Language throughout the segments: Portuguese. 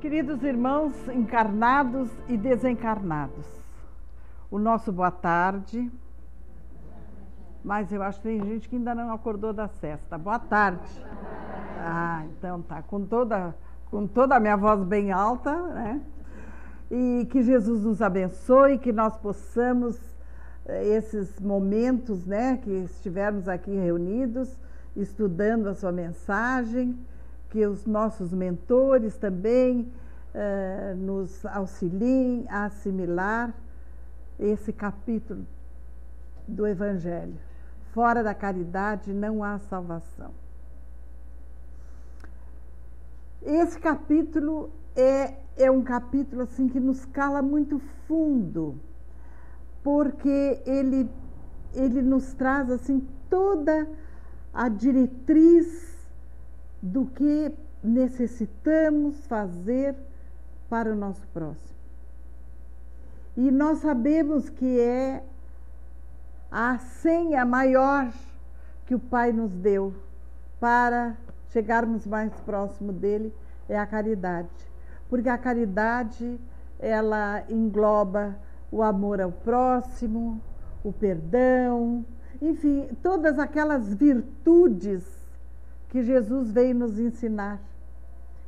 Queridos irmãos encarnados e desencarnados, o nosso boa tarde, mas eu acho que tem gente que ainda não acordou da sesta. Boa tarde. Então tá, com toda a minha voz bem alta, né? E que Jesus nos abençoe, que nós possamos, esses momentos, né, que estivermos aqui reunidos, estudando a sua mensagem, que os nossos mentores também nos auxiliem a assimilar esse capítulo do Evangelho. Fora da caridade não há salvação. Esse capítulo é um capítulo assim que nos cala muito fundo, porque ele nos traz assim toda a diretriz do que necessitamos fazer para o nosso próximo. E nós sabemos que é a senha maior que o Pai nos deu para chegarmos mais próximo dele, é a caridade. Porque a caridade, ela engloba o amor ao próximo, o perdão, enfim, todas aquelas virtudes que Jesus veio nos ensinar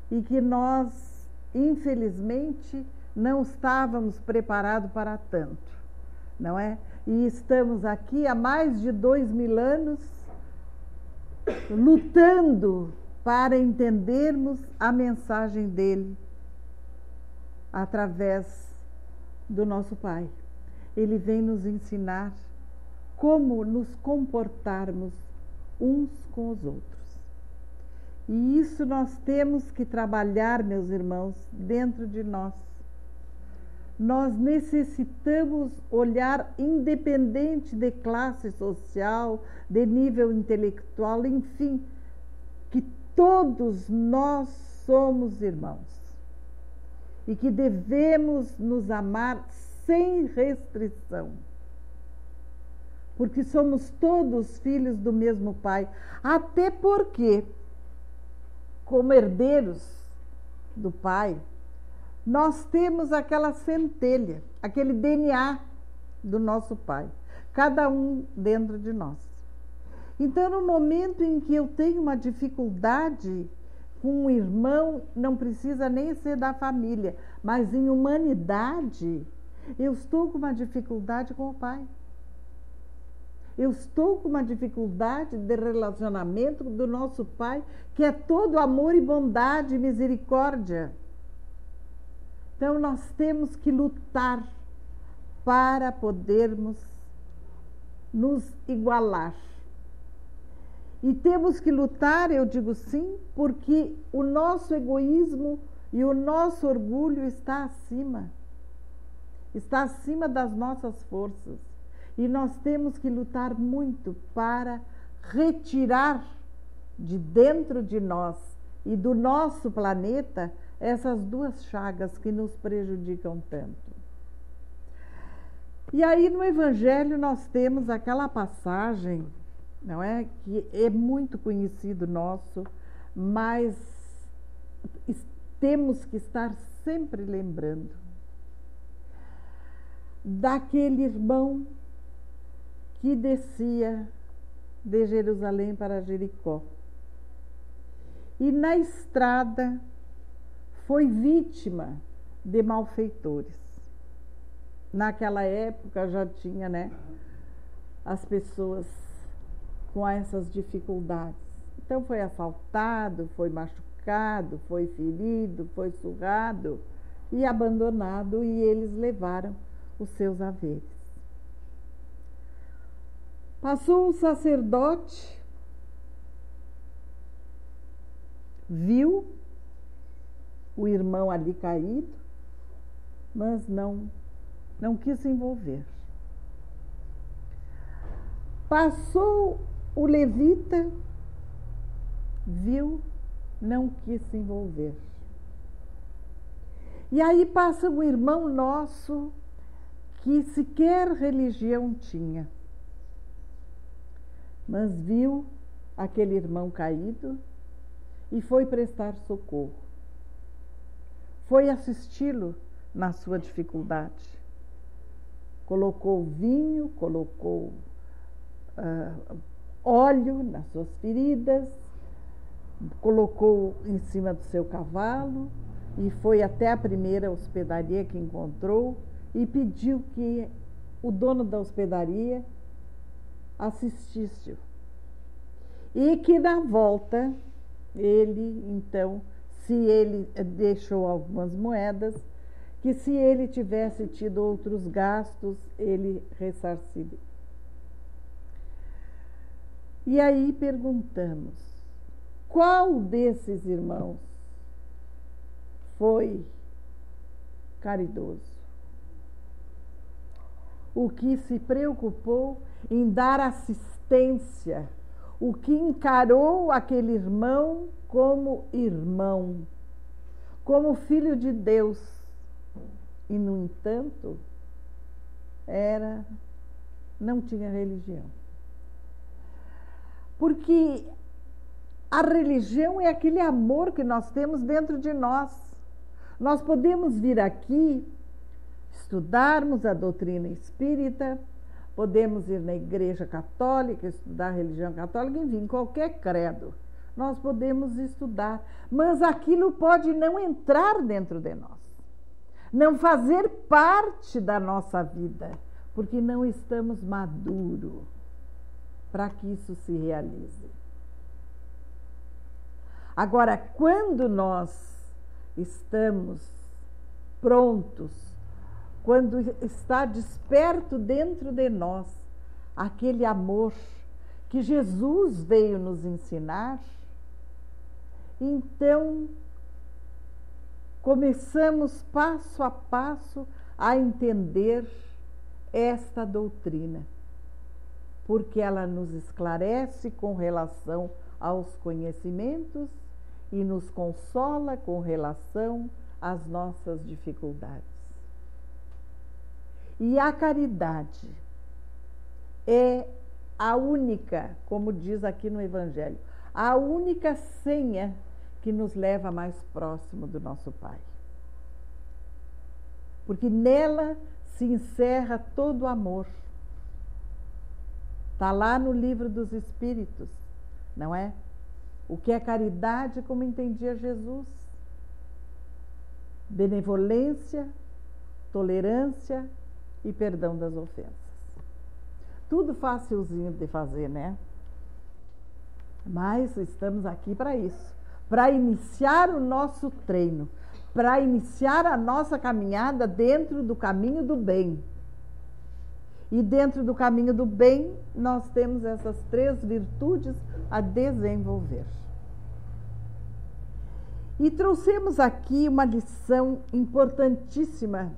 e que nós, infelizmente, não estávamos preparados para tanto, não é? E estamos aqui há mais de 2000 anos lutando para entendermos a mensagem dele através do nosso Pai. Ele vem nos ensinar como nos comportarmos uns com os outros. E isso nós temos que trabalhar, meus irmãos, dentro de nós. Nós necessitamos olhar independente de classe social, de nível intelectual, enfim, que todos nós somos irmãos e que devemos nos amar sem restrição, porque somos todos filhos do mesmo Pai, até porque, como herdeiros do Pai, nós temos aquela centelha, aquele DNA do nosso Pai, cada um dentro de nós. Então, no momento em que eu tenho uma dificuldade com um irmão, não precisa nem ser da família, mas em humanidade, eu estou com uma dificuldade com o Pai. Eu estou com uma dificuldade de relacionamento do nosso Pai, que é todo amor e bondade e misericórdia. Então, nós temos que lutar para podermos nos igualar. E temos que lutar, eu digo sim, porque o nosso egoísmo e o nosso orgulho está acima das nossas forças. E nós temos que lutar muito para retirar de dentro de nós e do nosso planeta essas duas chagas que nos prejudicam tanto. E aí no Evangelho nós temos aquela passagem, não é? Que é muito conhecido nosso, mas temos que estar sempre lembrando daquele irmão que descia de Jerusalém para Jericó. E na estrada foi vítima de malfeitores. Naquela época já tinha, né, as pessoas com essas dificuldades. Então foi assaltado, foi machucado, foi ferido, foi surrado e abandonado, e eles levaram os seus haveres. Passou um sacerdote, viu o irmão ali caído, mas não quis se envolver. Passou o levita, viu, não quis se envolver. E aí passa um irmão nosso que sequer religião tinha, mas viu aquele irmão caído e foi prestar socorro. foi assisti-lo na sua dificuldade. Colocou vinho, colocou óleo nas suas feridas, colocou em cima do seu cavalo e foi até a primeira hospedaria que encontrou e pediu que o dono da hospedaria assistisse-o. E que na volta, ele, então, se ele deixou algumas moedas, que se ele tivesse tido outros gastos, ele ressarciria. E aí perguntamos, qual desses irmãos foi caridoso? O que se preocupou em dar assistência, o que encarou aquele irmão, como filho de Deus. E, no entanto, não tinha religião. Porque a religião é aquele amor que nós temos dentro de nós. Nós podemos vir aqui, estudarmos a doutrina espírita, podemos ir na igreja católica, estudar a religião católica, enfim, qualquer credo. Nós podemos estudar, mas aquilo pode não entrar dentro de nós, não fazer parte da nossa vida, porque não estamos maduros para que isso se realize. Agora, quando nós estamos prontos, quando está desperto dentro de nós aquele amor que Jesus veio nos ensinar, então começamos passo a passo a entender esta doutrina, porque ela nos esclarece com relação aos conhecimentos e nos consola com relação às nossas dificuldades. E a caridade é a única, como diz aqui no Evangelho, a única senha que nos leva mais próximo do nosso Pai. Porque nela se encerra todo o amor. Está lá no Livro dos Espíritos, não é? O que é caridade, como entendia Jesus? Benevolência, tolerância e perdão das ofensas. Tudo facilzinho de fazer, né? Mas estamos aqui para isso, para iniciar o nosso treino, para iniciar a nossa caminhada dentro do caminho do bem. E dentro do caminho do bem, nós temos essas 3 virtudes a desenvolver. E trouxemos aqui uma lição importantíssima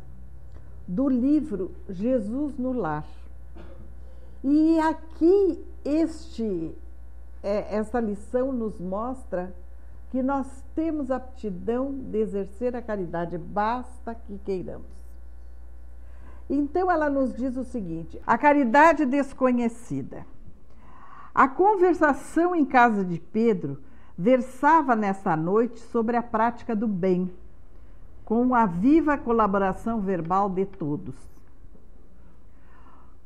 do livro Jesus no Lar. E aqui esta lição nos mostra que nós temos aptidão de exercer a caridade, basta que queiramos. Então ela nos diz o seguinte: a caridade desconhecida. A conversação em casa de Pedro versava nessa noite sobre a prática do bem, com a viva colaboração verbal de todos.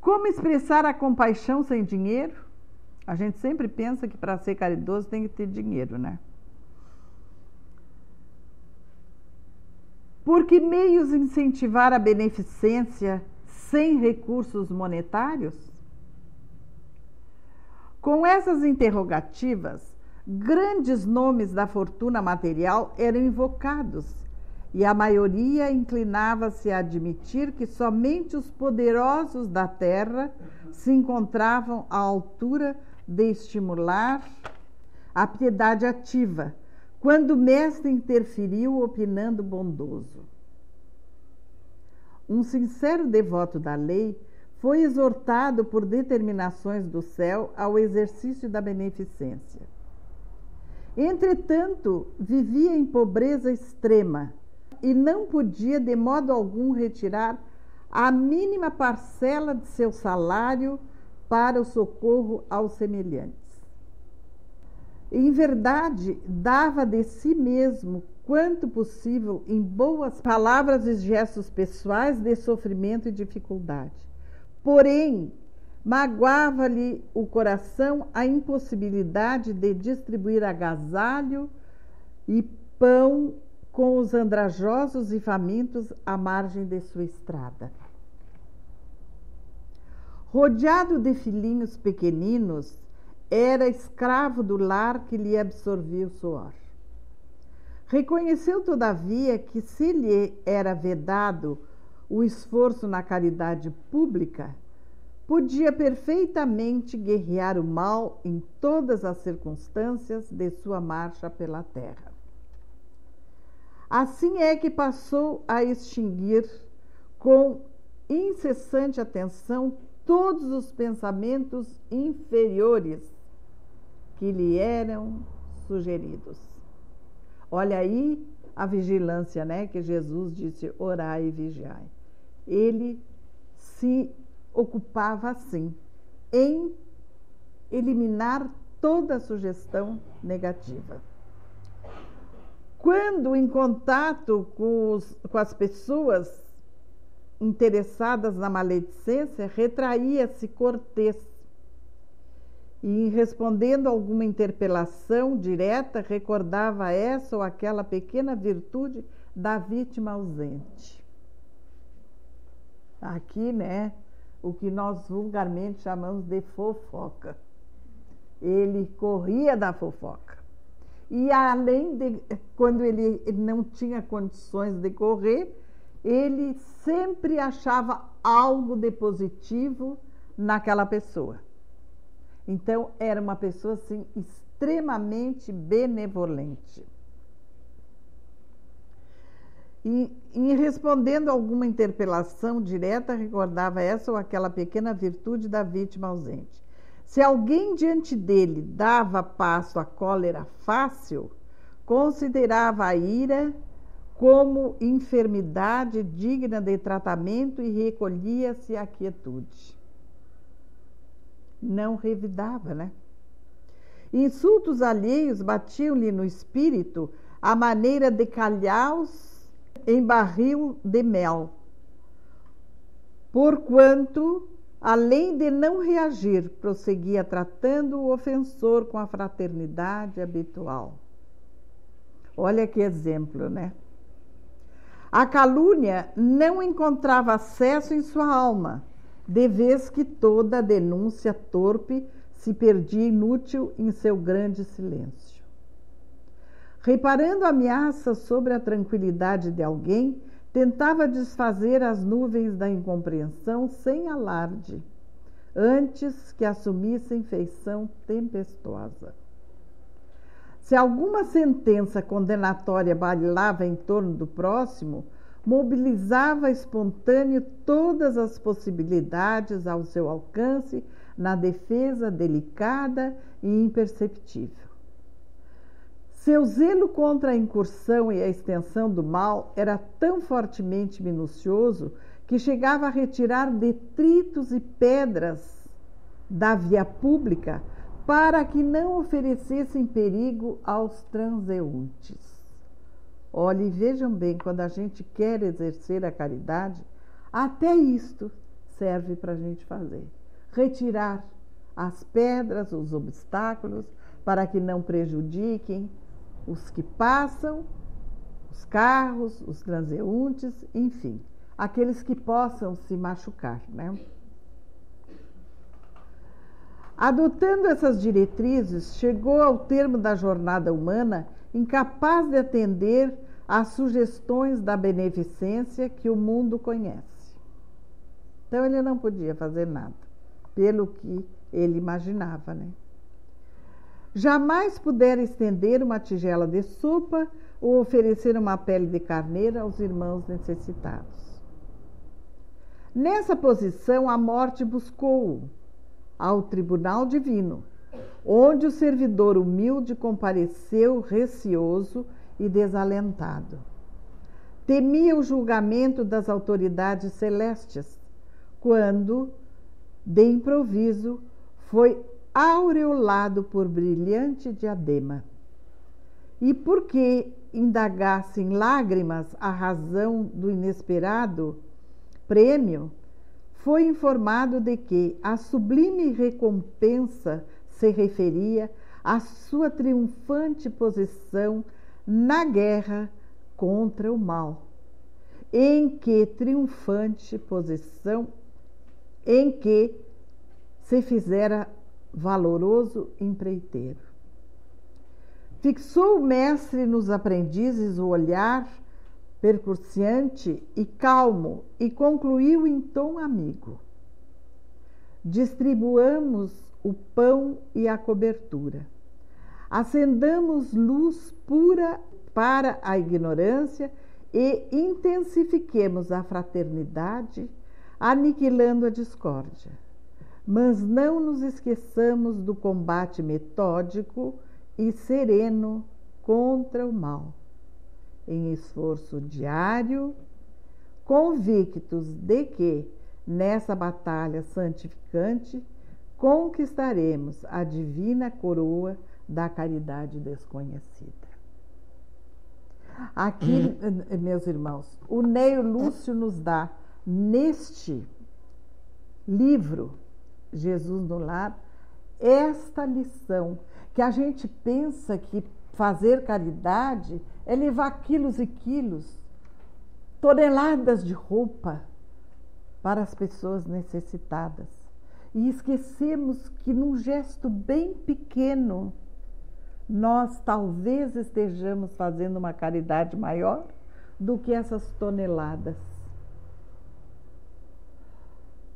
Como expressar a compaixão sem dinheiro? A gente sempre pensa que para ser caridoso tem que ter dinheiro, né? Por que meios incentivar a beneficência sem recursos monetários? Com essas interrogativas, grandes nomes da fortuna material eram invocados e a maioria inclinava-se a admitir que somente os poderosos da terra se encontravam à altura de estimular a piedade ativa, quando o mestre interferiu opinando bondoso. Um sincero devoto da lei foi exortado por determinações do céu ao exercício da beneficência. Entretanto, vivia em pobreza extrema e não podia de modo algum retirar a mínima parcela de seu salário para o socorro aos semelhantes. Em verdade, dava de si mesmo, quanto possível, em boas palavras e gestos pessoais de sofrimento e dificuldade. Porém, magoava-lhe o coração a impossibilidade de distribuir agasalho e pão com os andrajosos e famintos à margem de sua estrada. Rodeado de filhinhos pequeninos, era escravo do lar que lhe absorvia o suor. Reconheceu, todavia, que se lhe era vedado o esforço na caridade pública, podia perfeitamente guerrear o mal em todas as circunstâncias de sua marcha pela terra. Assim é que passou a extinguir com incessante atenção todos os pensamentos inferiores que lhe eram sugeridos. Olha aí a vigilância, né? Que Jesus disse, orai e vigiai. Ele se ocupava, assim, em eliminar toda a sugestão negativa. Quando em contato com as pessoas interessadas na maledicência, retraía-se cortês e, respondendo a alguma interpelação direta, recordava essa ou aquela pequena virtude da vítima ausente. Aqui, né, o que nós vulgarmente chamamos de fofoca. Ele corria da fofoca. E além de, quando ele não tinha condições de correr, ele sempre achava algo de positivo naquela pessoa. Então, era uma pessoa, assim, extremamente benevolente. E, em respondendo a alguma interpelação direta, recordava essa ou aquela pequena virtude da vítima ausente. Se alguém diante dele dava passo à cólera fácil, considerava a ira como enfermidade digna de tratamento e recolhia-se à quietude. Não revidava, né? Insultos alheios batiam-lhe no espírito à maneira de calhaus em barril de mel, porquanto, além de não reagir, prosseguia tratando o ofensor com a fraternidade habitual. Olha que exemplo, né? A calúnia não encontrava acesso em sua alma, de vez que toda a denúncia torpe se perdia inútil em seu grande silêncio. Reparando ameaças sobre a tranquilidade de alguém, tentava desfazer as nuvens da incompreensão sem alarde, antes que assumissem feição tempestuosa. Se alguma sentença condenatória bailava em torno do próximo, mobilizava espontâneo todas as possibilidades ao seu alcance na defesa delicada e imperceptível. Seu zelo contra a incursão e a extensão do mal era tão fortemente minucioso que chegava a retirar detritos e pedras da via pública para que não oferecessem perigo aos transeuntes. Olha, e vejam bem, quando a gente quer exercer a caridade, até isto serve para a gente fazer. Retirar as pedras, os obstáculos, para que não prejudiquem os que passam, os carros, os transeuntes, enfim, aqueles que possam se machucar, né? Adotando essas diretrizes, chegou ao termo da jornada humana incapaz de atender às sugestões da beneficência que o mundo conhece. Então, ele não podia fazer nada, pelo que ele imaginava, né? Jamais pudera estender uma tigela de sopa ou oferecer uma pele de carneiro aos irmãos necessitados. Nessa posição, a morte buscou-o ao tribunal divino, onde o servidor humilde compareceu receoso e desalentado. Temia o julgamento das autoridades celestes, quando, de improviso, foi aureolado por brilhante diadema. E porque indagasse em lágrimas a razão do inesperado prêmio, foi informado de que a sublime recompensa se referia à sua triunfante posição na guerra contra o mal, em que se fizera valoroso empreiteiro. Fixou o mestre nos aprendizes o olhar percussiante e calmo e concluiu em tom amigo: distribuamos o pão e a cobertura, acendamos luz pura para a ignorância e intensifiquemos a fraternidade, aniquilando a discórdia. Mas não nos esqueçamos do combate metódico e sereno contra o mal, em esforço diário, convictos de que, nessa batalha santificante, conquistaremos a divina coroa da caridade desconhecida. Aqui, meus irmãos, o Neio Lúcio nos dá, neste livro, Jesus no Lar, esta lição, que a gente pensa que fazer caridade é levar quilos e quilos, toneladas de roupa para as pessoas necessitadas. E esquecemos que num gesto bem pequeno, nós talvez estejamos fazendo uma caridade maior do que essas toneladas.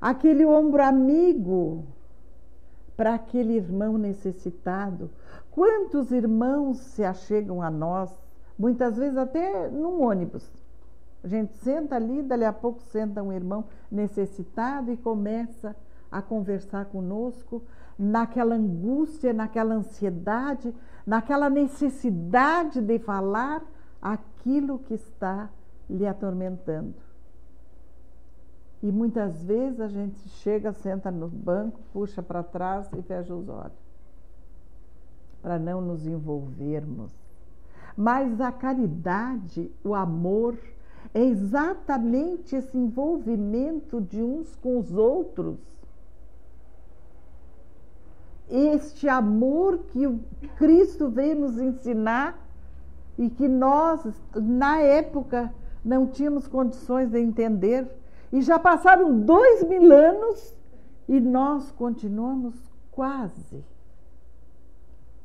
Aquele ombro amigo para aquele irmão necessitado. Quantos irmãos se achegam a nós, muitas vezes até num ônibus. A gente senta ali, dali a pouco senta um irmão necessitado e começa a conversar conosco naquela angústia, naquela ansiedade, naquela necessidade de falar aquilo que está lhe atormentando. E muitas vezes a gente chega, senta no banco, puxa para trás e fecha os olhos, para não nos envolvermos. Mas a caridade, o amor, é exatamente esse envolvimento de uns com os outros. Este amor que o Cristo veio nos ensinar e que nós, na época, não tínhamos condições de entender. E já passaram 2000 anos e nós continuamos quase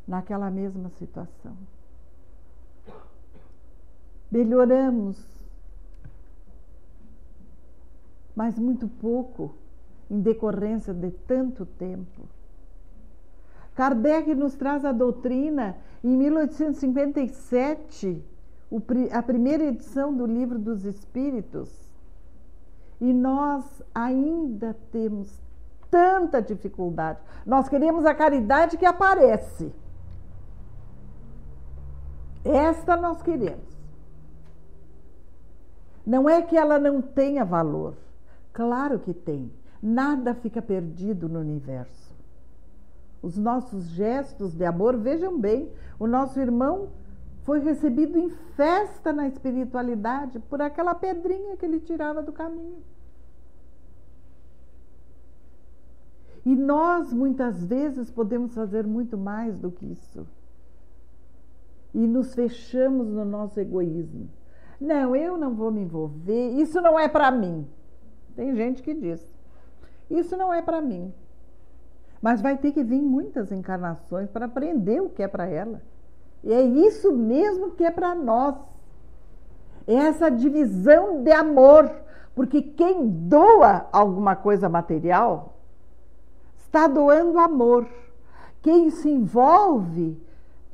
naquela mesma situação. Melhoramos, mas muito pouco em decorrência de tanto tempo. Kardec nos traz a doutrina em 1857, a primeira edição do Livro dos Espíritos. E nós ainda temos tanta dificuldade. Nós queremos a caridade que aparece. Esta nós queremos. Não é que ela não tenha valor. Claro que tem. Nada fica perdido no universo. Os nossos gestos de amor, vejam bem, o nosso irmão foi recebido em festa na espiritualidade por aquela pedrinha que ele tirava do caminho. E nós, muitas vezes, podemos fazer muito mais do que isso. E nos fechamos no nosso egoísmo. Não, eu não vou me envolver, isso não é para mim. Tem gente que diz, isso não é para mim. Mas vai ter que vir muitas encarnações para aprender o que é para ela. E é isso mesmo que é para nós. É essa divisão de amor. Porque quem doa alguma coisa material está doando amor. Quem se envolve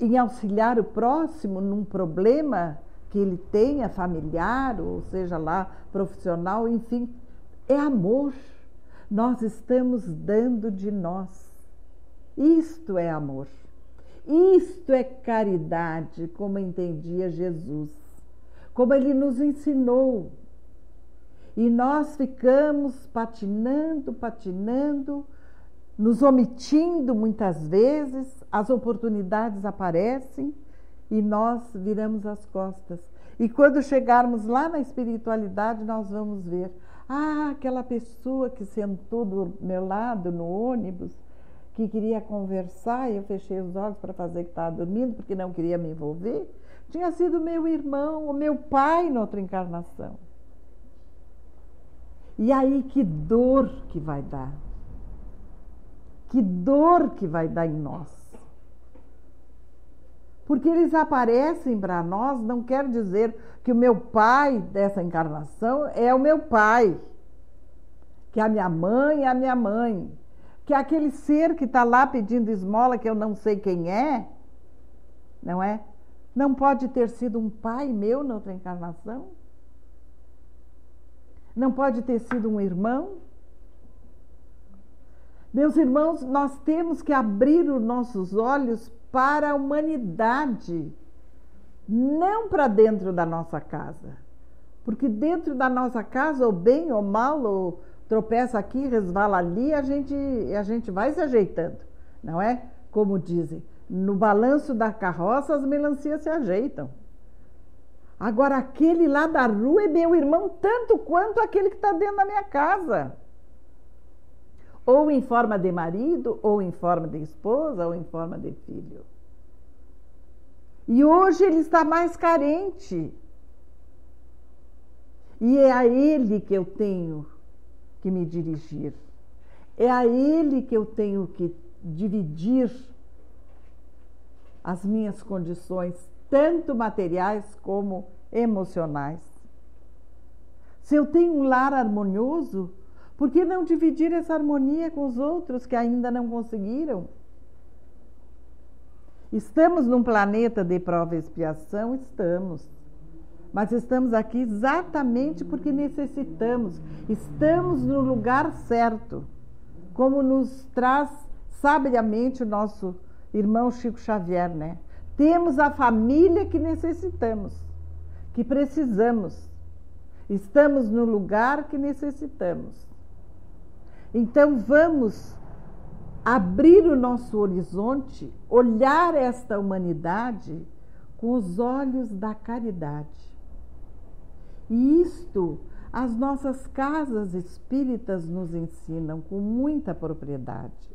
em auxiliar o próximo num problema que ele tenha, familiar, ou seja lá, profissional, enfim, é amor. Nós estamos dando de nós. Isto é amor. Isto é caridade, como entendia Jesus, como ele nos ensinou. E nós ficamos patinando, nos omitindo muitas vezes, as oportunidades aparecem e nós viramos as costas. E quando chegarmos lá na espiritualidade, nós vamos ver, aquela pessoa que sentou do meu lado no ônibus, que queria conversar, e eu fechei os olhos para fazer que estava dormindo, porque não queria me envolver, tinha sido meu irmão, o meu pai na outra encarnação. E aí, que dor que vai dar. Que dor que vai dar em nós. Porque eles aparecem para nós, não quer dizer que o meu pai dessa encarnação é o meu pai, que a minha mãe é a minha mãe, que aquele ser que está lá pedindo esmola, que eu não sei quem é, não é? Não pode ter sido um pai meu na outra encarnação? Não pode ter sido um irmão? Meus irmãos, nós temos que abrir os nossos olhos para a humanidade, não para dentro da nossa casa. Porque dentro da nossa casa, ou bem ou mal, ou tropeça aqui, resvala ali, a gente vai se ajeitando, não é? Como dizem, no balanço da carroça as melancias se ajeitam. Agora, aquele lá da rua é meu irmão tanto quanto aquele que está dentro da minha casa. Ou em forma de marido, ou em forma de esposa, ou em forma de filho. E hoje ele está mais carente. E é a ele que eu tenho que me dirigir. É a ele que eu tenho que dividir as minhas condições, tanto materiais como emocionais. Se eu tenho um lar harmonioso, por que não dividir essa harmonia com os outros que ainda não conseguiram? Estamos num planeta de prova e expiação? Estamos. Mas estamos aqui exatamente porque necessitamos. Estamos no lugar certo, como nos traz sabiamente o nosso irmão Chico Xavier, né? Temos a família que necessitamos, que precisamos. Estamos no lugar que necessitamos. Então vamos abrir o nosso horizonte, olhar esta humanidade com os olhos da caridade. E isto as nossas casas espíritas nos ensinam com muita propriedade.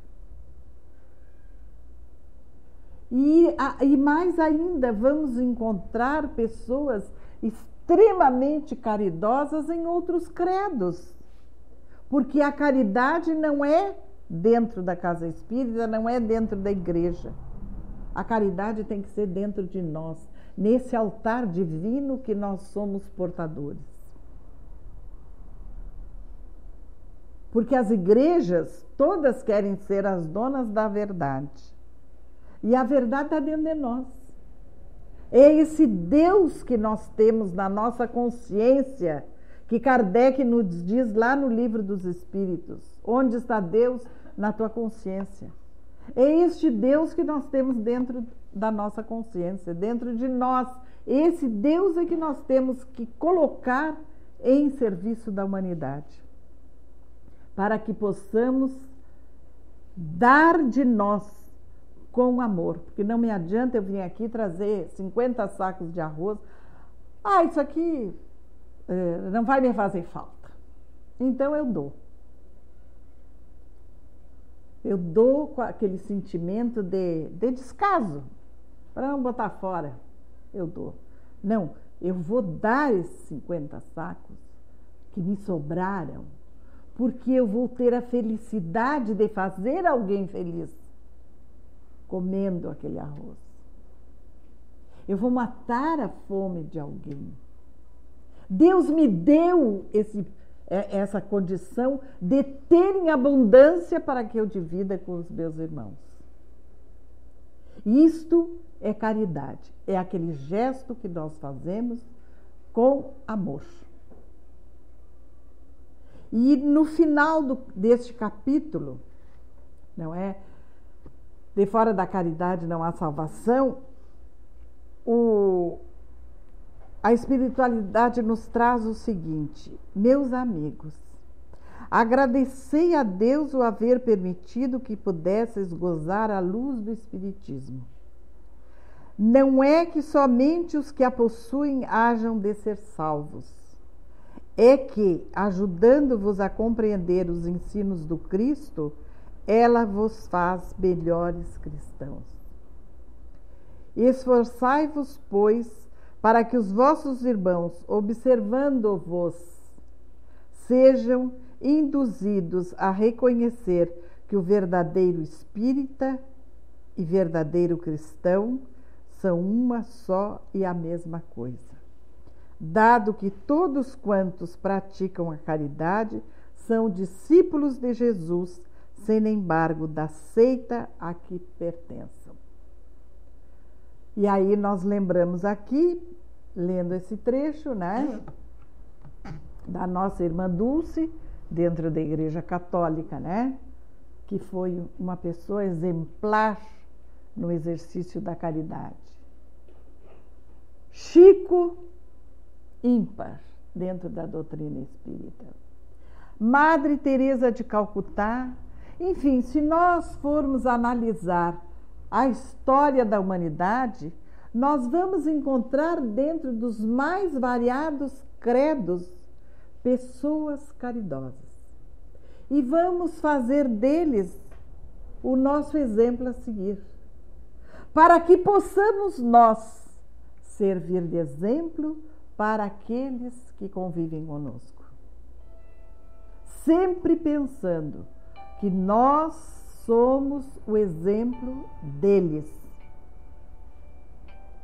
E mais ainda, vamos encontrar pessoas extremamente caridosas em outros credos. Porque a caridade não é dentro da casa espírita, não é dentro da igreja. A caridade tem que ser dentro de nós, nesse altar divino que nós somos portadores. Porque as igrejas, todas querem ser as donas da verdade. E a verdade está dentro de nós. É esse Deus que nós temos na nossa consciência, que Kardec nos diz lá no Livro dos Espíritos. Onde está Deus? Na tua consciência. É este Deus que nós temos dentro da nossa consciência, dentro de nós. Esse Deus é que nós temos que colocar em serviço da humanidade, para que possamos dar de nós com amor. Porque não me adianta eu vir aqui trazer 50 sacos de arroz. Isso aqui não vai me fazer falta. Então eu dou. Eu dou com aquele sentimento de descaso, para não botar fora. Eu dou. Não, eu vou dar esses 50 sacos que me sobraram, porque eu vou ter a felicidade de fazer alguém feliz comendo aquele arroz. Eu vou matar a fome de alguém. Deus me deu essa condição de ter em abundância para que eu divida com os meus irmãos. Isto é caridade, é aquele gesto que nós fazemos com amor. E no final deste capítulo, não é? De fora da caridade não há salvação, a espiritualidade nos traz o seguinte: meus amigos, Agradecei a Deus o haver permitido que pudesseis gozar a luz do Espiritismo. Não é que somente os que a possuem hajam de ser salvos. É que, ajudando-vos a compreender os ensinos do Cristo, ela vos faz melhores cristãos. Esforçai-vos, pois, para que os vossos irmãos, observando-vos, sejam induzidos a reconhecer que o verdadeiro espírita e verdadeiro cristão são uma só e a mesma coisa, dado que todos quantos praticam a caridade são discípulos de Jesus, sem embargo da seita a que pertençam. E aí nós lembramos aqui, lendo esse trecho, né, da nossa irmã Dulce, dentro da Igreja Católica, né, que foi uma pessoa exemplar no exercício da caridade. Chico, ímpar dentro da doutrina espírita. Madre Teresa de Calcutá. Enfim, se nós formos analisar a história da humanidade, nós vamos encontrar dentro dos mais variados credos pessoas caridosas. E vamos fazer deles o nosso exemplo a seguir, para que possamos nós servir de exemplo para aqueles que convivem conosco. Sempre pensando que nós somos o exemplo deles.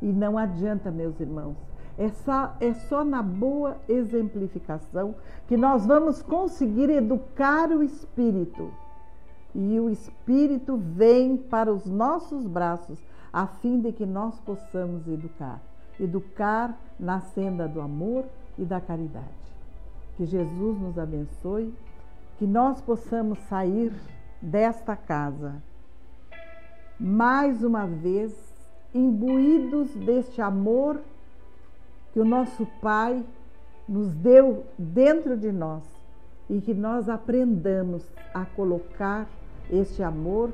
E não adianta, meus irmãos, é só na boa exemplificação que nós vamos conseguir educar o espírito. E o espírito vem para os nossos braços, a fim de que nós possamos educar. Educar na senda do amor e da caridade. Que Jesus nos abençoe, que nós possamos sair desta casa, mais uma vez, imbuídos deste amor que o nosso Pai nos deu dentro de nós e que nós aprendamos a colocar este amor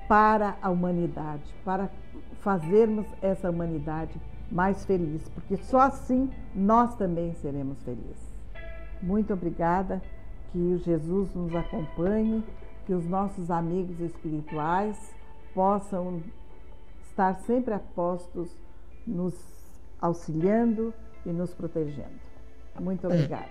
para a humanidade, para fazermos essa humanidade mais feliz, porque só assim nós também seremos felizes. Muito obrigada, que o Jesus nos acompanhe, que os nossos amigos espirituais possam estar sempre a postos, nos auxiliando e nos protegendo. Muito obrigada.